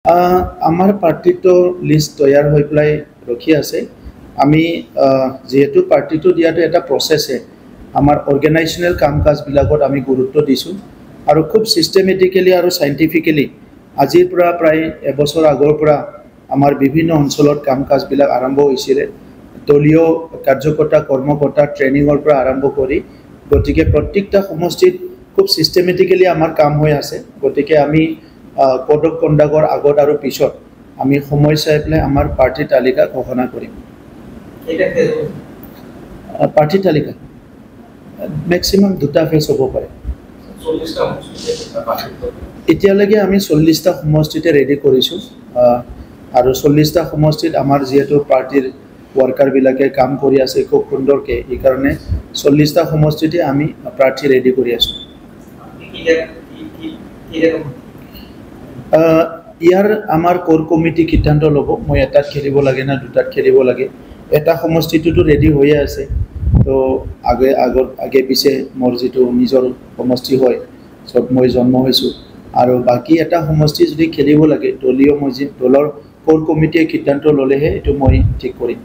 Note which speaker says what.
Speaker 1: আমাৰ পাৰ্টিটো লিষ্ট তৈয়াৰ হৈ পেলাই ৰখি আছে। আমি যেহেতু পাৰ্টিটো দিয়াটো এটা প্ৰচেছে, আমাৰ অৰ্গেনাইজেশ্যনেল কাম কাজবিলাকত আমি গুৰুত্ব দিছোঁ আৰু খুব ছিষ্টেমেটিকেলি আৰু চাইণ্টিফিকেলি আজিৰ পৰা প্ৰায় এবছৰ আগৰ পৰা আমাৰ বিভিন্ন অঞ্চলত কাম কাজবিলাক আৰম্ভ হৈছিলে। দলীয় কাৰ্যকৰ্তা কৰ্মকৰ্তা ট্ৰেইনিঙৰ পৰা আৰম্ভ কৰি, গতিকে প্ৰত্যেকটা সমষ্টিত খুব ছিষ্টেমেটিকেলি আমাৰ কাম হৈ আছে। গতিকে আমি কোড অফ কণ্ডাক্টৰ আগত আৰু পিছত আমি সময় চাই পেলাই আমাৰ পাৰ্টি তালিকা ঘোষণা কৰিম। পাৰ্টি তালিকা মেক্সিমাম 2টা ফেজ হ'ব পাৰে। এতিয়ালৈকে আমি 40টা সমষ্টিতে ৰেডি কৰিছোঁ আৰু 40টা সমষ্টিত আমাৰ যিহেতু পাৰ্টিৰ ৱৰ্কাৰবিলাকে কাম কৰি আছে খুব সুন্দৰকৈ, সেইকাৰণে 40টা সমষ্টিতে আমি প্ৰাৰ্থী ৰেডি কৰি আছোঁ। ইয়াৰ আমাৰ কোৰ কমিটি সিদ্ধান্ত ল'ব, মই এটাত খেলিব লাগে না 2টাত খেলিব লাগে। এটা সমষ্টিটোতো ৰেডি হৈয়ে আছে, তো আগে পিছে মোৰ যিটো নিজৰ সমষ্টি হয়, য'ত মই জন্ম হৈছোঁ, আৰু বাকী এটা সমষ্টি যদি খেলিব লাগে, দলৰ কোৰ কমিটিয়ে সিদ্ধান্ত ল'লেহে এইটো মই ঠিক কৰিম।